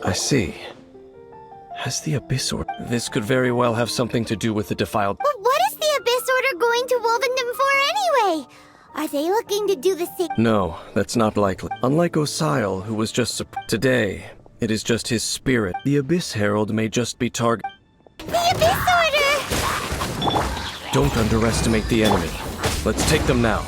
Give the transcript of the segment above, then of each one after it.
I see. Has the Abyss Order... This could very well have something to do with the defiled... But what is the Abyss Order going to Wolvendom for anyway? Are they looking to do the same? No, that's not likely. Unlike Osile, who was just... Today, it is just his spirit. The Abyss Herald may just be target... The Abyss Order! Don't underestimate the enemy. Let's take them now.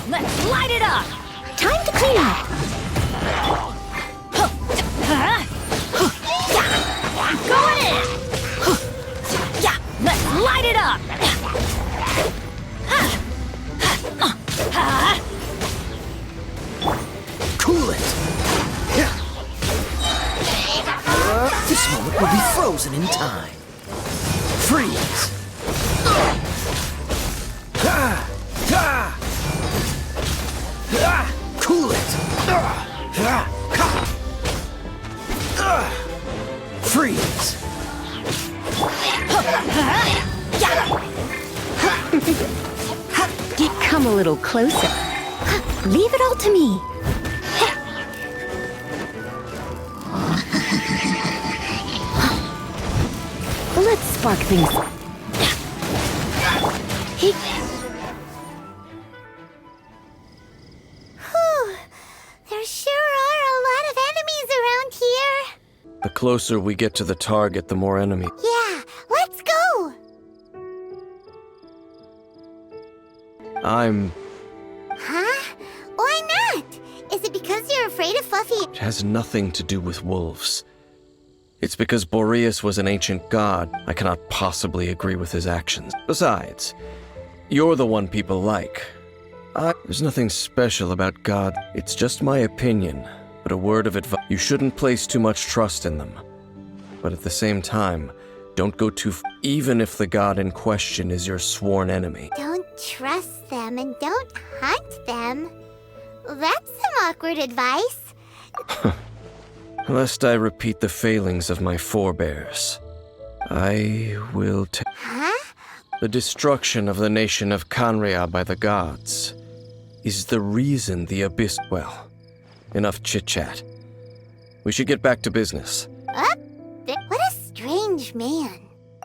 Let's light it up! Time to clean up! Going in! Yeah, let's light it up! Cool it! This moment will be frozen in time. Freeze! Cool it! Freeze! Come a little closer. Leave it all to me. Let's spark things. There sure are a lot of enemies around here. The closer we get to the target, the more enemy. Yeah, let's go. Huh? Why not? Is it because you're afraid of Fluffy? It has nothing to do with wolves. It's because Boreas was an ancient god. I cannot possibly agree with his actions. Besides, you're the one people like. There's nothing special about God. It's just my opinion, but a word of advice. You shouldn't place too much trust in them. But at the same time, don't go too even if the god in question is your sworn enemy. Don't trust them and don't hunt them. That's some awkward advice. Lest I repeat the failings of my forebears, I will Huh? The destruction of the nation of Canria by the gods is the reason the Abyss... Well, enough chit-chat. We should get back to business. What a strange man.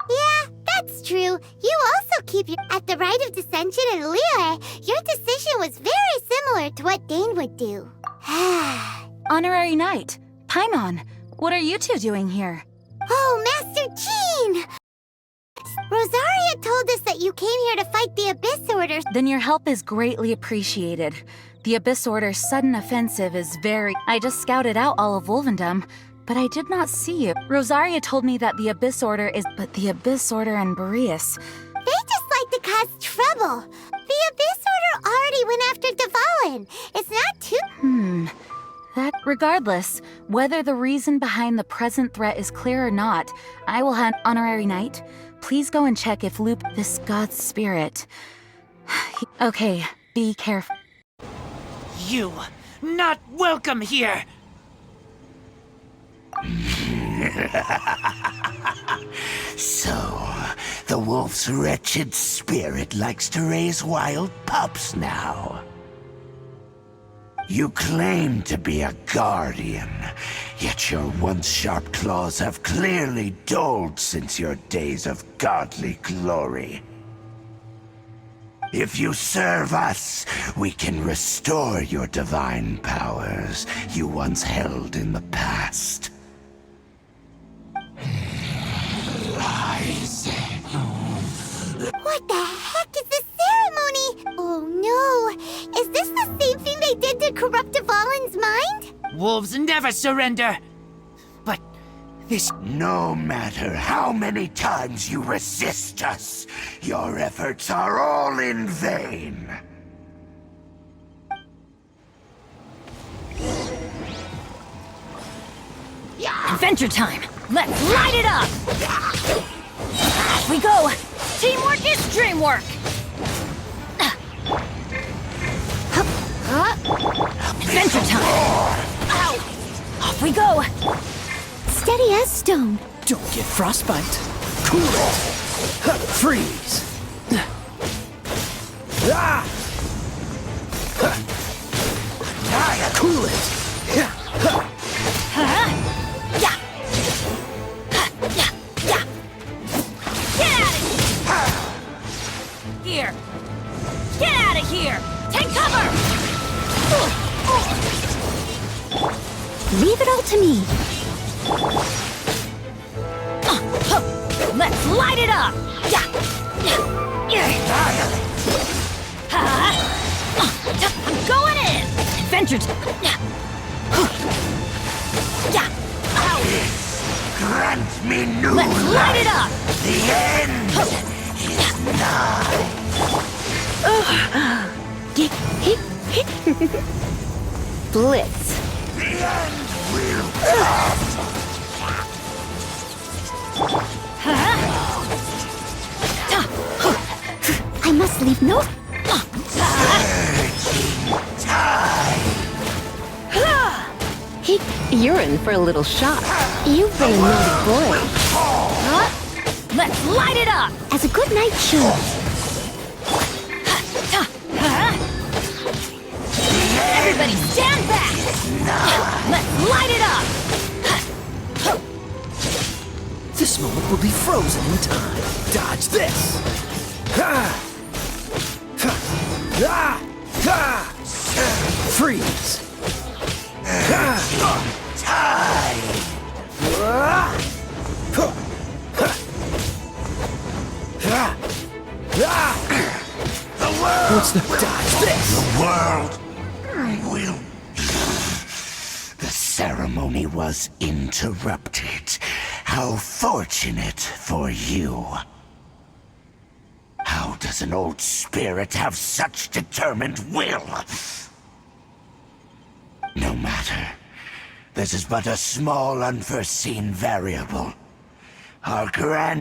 Yeah, that's true. You also keep your... At the Rite of Dissension in Lear, your decision was very similar to what Dane would do. Honorary Knight, Paimon, what are you two doing here? Oh, Master Jean! Rosaria told us that you came here to fight the Abyss Order. Then your help is greatly appreciated. The Abyss Order's sudden offensive is very... I just scouted out all of Wolvendom, but I did not see you. Rosaria told me that the Abyss Order is... But the Abyss Order and Boreas... They just like to cause trouble. The Abyss Order already went after Dvalin. It's not too... Regardless, whether the reason behind the present threat is clear or not, I will hand Honorary Knight. Please go and check if this god's spirit... Okay, be careful. You, not welcome here! So, the wolf's wretched spirit likes to raise wild pups now. You claim to be a guardian, yet your once sharp claws have clearly dulled since your days of godly glory. If you serve us, we can restore your divine powers you once held in the past. What the heck is this ceremony? Oh no! Is this the same thing they did to corrupt Dvalin's mind? Wolves never surrender! But this... No matter how many times you resist us, your efforts are all in vain. Adventure time! Let's light it up! Off we go! Teamwork is dreamwork! Adventure time! Off we go! Steady as stone. Don't get frostbite. Cool it. Freeze. Cool it! Yeah. Yeah. Yeah. Yeah. Get out of here! Get out of here! Take cover! Leave it all to me. Let's light it up! Yeah. I'm going in! Adventure Yeah. Grant me new Let's light it up! The end is nigh. Blitz. The end will come. I must leave no... You're in for a little shock. You've been a naughty boy. Let's light it up! As a good night should. Everybody stand back! Let's light it up! This moment will be frozen in time. Dodge this! Freeze! What's the dodge this? The world will... The ceremony was interrupted. How fortunate for you. How does an old spirit have such determined will? No matter. This is but a small unforeseen variable. Our grand...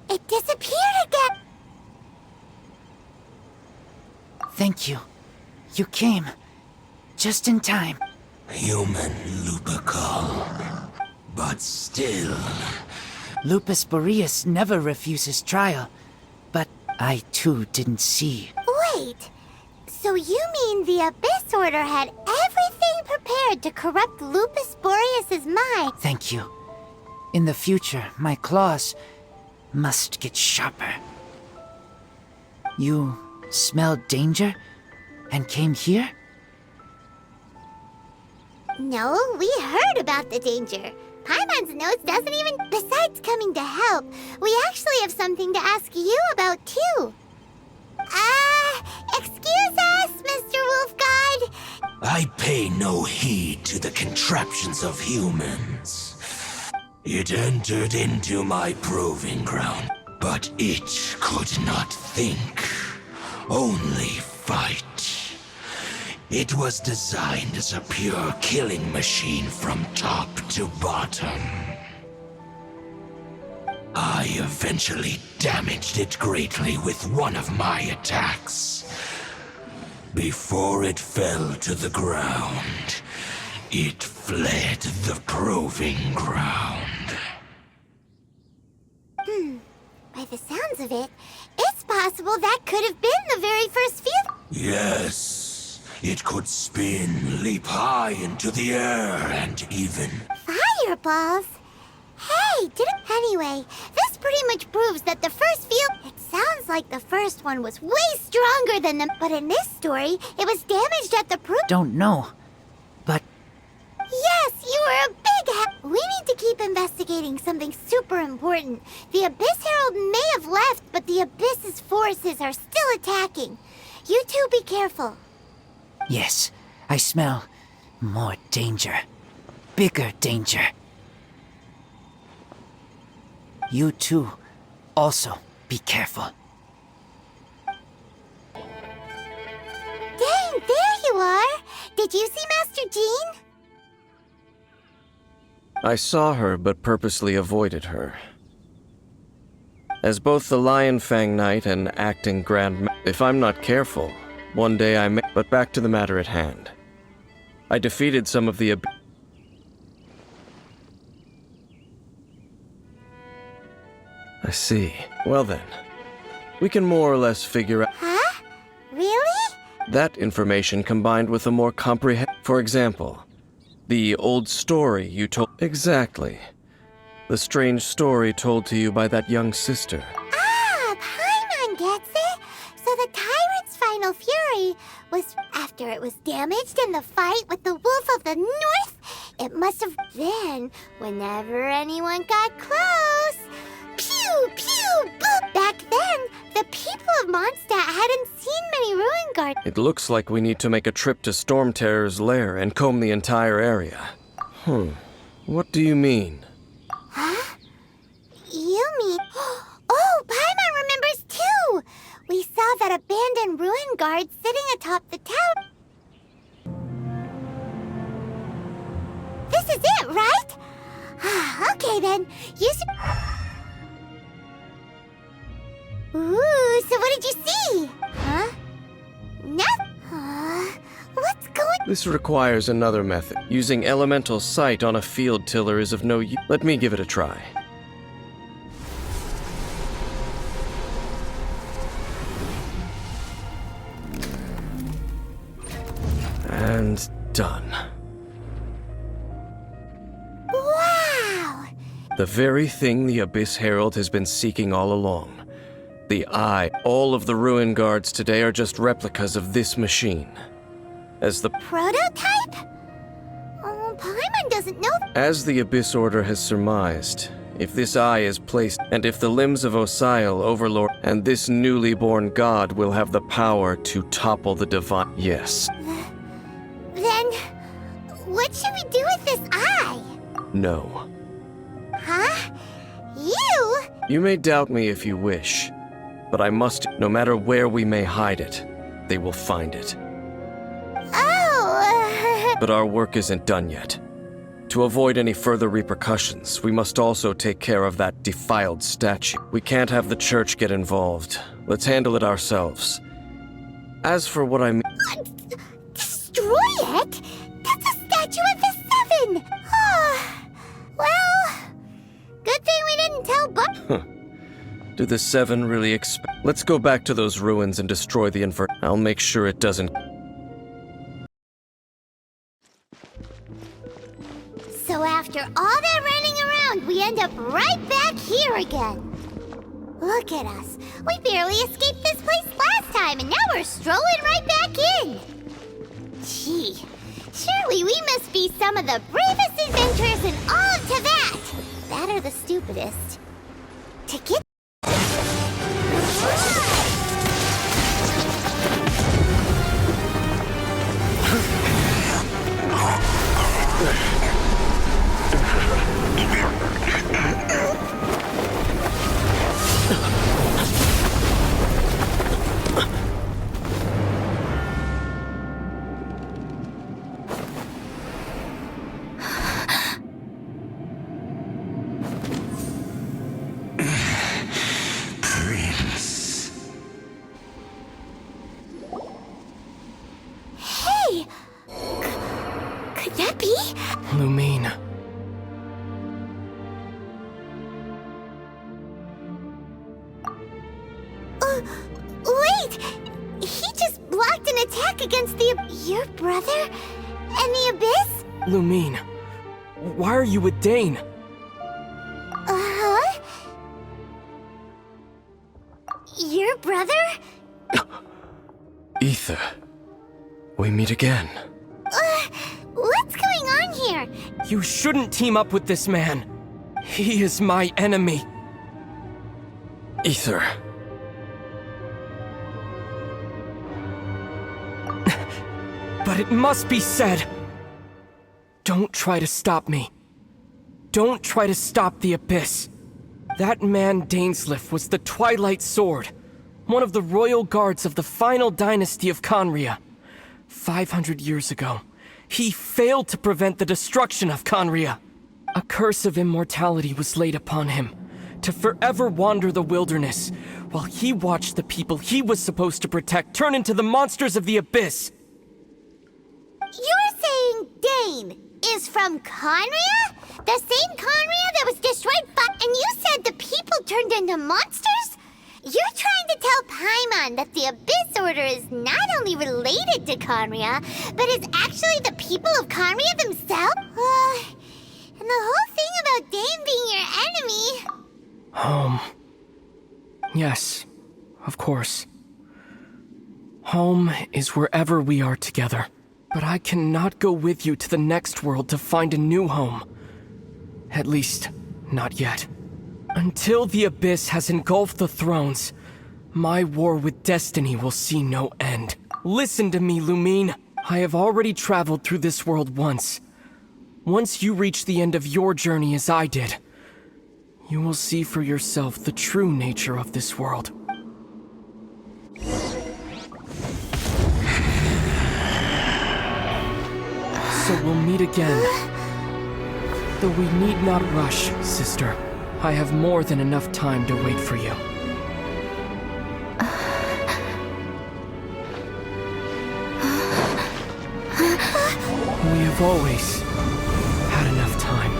It disappeared again. Thank you. You came. Just in time. Human Lupercal. But still... Lupus Boreas never refuses trial. But I too didn't see. Wait. So you mean the Abyss Order had everything prepared to corrupt Lupus Boreas' mind? Thank you. In the future, my claws must get sharper. You smelled danger and came here? No, we heard about the danger. Paimon's notes doesn't even... Besides coming to help, we actually have something to ask you about, too. Excuse us, Mr. Wolf God. I pay no heed to the contraptions of humans. It entered into my proving ground, but it could not think, only fight. It was designed as a pure killing machine from top to bottom. I eventually damaged it greatly with one of my attacks. Before it fell to the ground, it fled the proving ground. By the sounds of it, it's possible that could have been the very first field. Yes, it could spin, leap high into the air, and even... Fireballs? Hey, Anyway, this pretty much proves that the first field... It sounds like the first one was way stronger than the... But in this story, it was damaged at the proof... Don't know. But Yes, you were a big We need to keep investigating something super important. The Abyss Herald may have left, but the Abyss's forces are still attacking. You two be careful. yes, I smell more danger. Bigger danger. You too, also be careful. Dang, there you are! Did you see Master Jean? I saw her, but purposely avoided her. As both the Lion Fang Knight and acting if I'm not careful, one day I may... But back to the matter at hand. I defeated some of the I see. Well then, we can more or less figure out... Huh? Really? That information combined with a more comprehensive... For example, the old story you told... Exactly. The strange story told to you by that young sister. Ah, Paimon gets it. So the tyrant's final fury was after it was damaged in the fight with the Wolf of the North. It must have been whenever anyone got close. Pew, pew, boop. Back then, the people of Mondstadt hadn't seen many ruin guards. It looks like we need to make a trip to Storm Terror's lair and comb the entire area. What do you mean? Huh? You mean... Oh, Paimon remembers too! We saw that abandoned ruin guard sitting atop the tower. This is it, right? Okay then, you Ooh, so what did you see? Huh? What's going... This requires another method. Using elemental sight on a field tiller is of no use. Let me give it a try. And done. Wow! The very thing the Abyss Herald has been seeking all along. The Eye. All of the ruin guards today are just replicas of this machine. As the Prototype? Oh, Paimon doesn't know... As the Abyss Order has surmised, if this eye is placed, and if the limbs of Osial, Overlord, and this newly born god will have the power to topple the divine... Yes. Then, what should we do with this eye? No. Huh? You? You may doubt me if you wish, but I must... No matter where we may hide it, they will find it. Oh... But our work isn't done yet. To avoid any further repercussions, we must also take care of that defiled statue. We can't have the church get involved. Let's handle it ourselves. As for what I mean... Destroy it? That's a statue of the Seven! Well, good thing we didn't tell Buck. Do the Seven really expect... Let's go back to those ruins and destroy the Infer... I'll make sure it doesn't... So after all that running around, we end up right back here again. Look at us. We barely escaped this place last time, and now we're strolling right back in. Gee, surely we must be some of the bravest adventurers in all of Teyvat. That or the stupidest. To get... Could that be? Lumine. Wait! He just blocked an attack against your brother? And the Abyss? Lumine. Why are you with Dane? Uh-huh? Your brother? Ether. We meet again. What's going on here? You shouldn't team up with this man. He is my enemy. Ether. But it must be said. Don't try to stop me. Don't try to stop the Abyss. That man Dainsleif was the Twilight Sword, one of the royal guards of the final dynasty of Conria. 500 years ago, he failed to prevent the destruction of Conria. A curse of immortality was laid upon him, to forever wander the wilderness, while he watched the people he was supposed to protect turn into the monsters of the Abyss. You're saying Dane is from Conria? The same Conria that was destroyed by... And you said the people turned into monsters? You're trying to tell Paimon that the Abyss Order is not only related to Conria, but is actually the people of Conria themselves? And the whole thing about Dane being your enemy... Yes, of course. Home is wherever we are together. But I cannot go with you to the next world to find a new home. At least, not yet. Until the Abyss has engulfed the thrones, my war with destiny will see no end. Listen to me, Lumine. I have already traveled through this world once. Once you reach the end of your journey as I did, you will see for yourself the true nature of this world. So we'll meet again. Though we need not rush, sister. I have more than enough time to wait for you. We have always had enough time.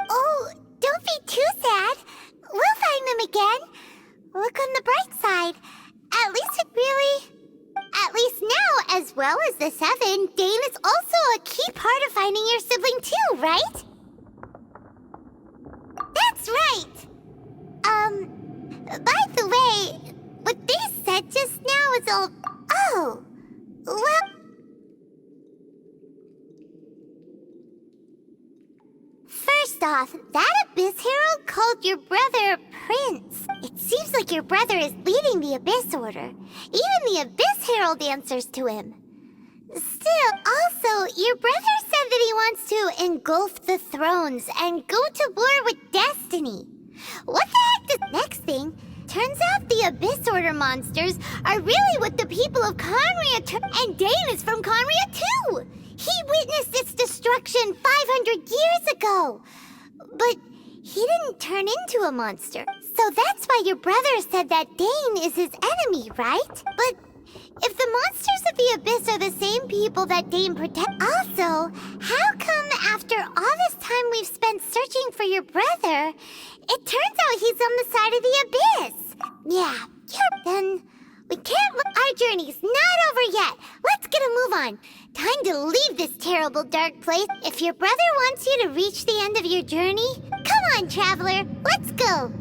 Oh, don't be too sad. We'll find them again. Look on the bright side. At least now, as well as the Seven, Dane is also a key part of finding your sibling too, right? That's right! By the way, what they said just now is all... Oh, well... First off, that Abyss Herald called your brother Prince. It seems like your brother is leading the Abyss Order. Even the Abyss Herald answers to him. Still, also, your brother said that he wants to engulf the thrones and go to war with destiny. What the heck is the next thing? Turns out the Abyss Order monsters are really what the people of Conria and Dane is from Conria too! He witnessed its destruction 500 years ago! But he didn't turn into a monster. So that's why your brother said that Dane is his enemy, right? But if the monsters of the Abyss are the same people that Dane protects... Also, how come after all this time we've spent searching for your brother, it turns out he's on the side of the Abyss? Yeah, then we can't our journey's not over yet. Let's get a move on. Time to leave this terrible dark place. If your brother wants you to reach the end of your journey, come on, traveler, let's go.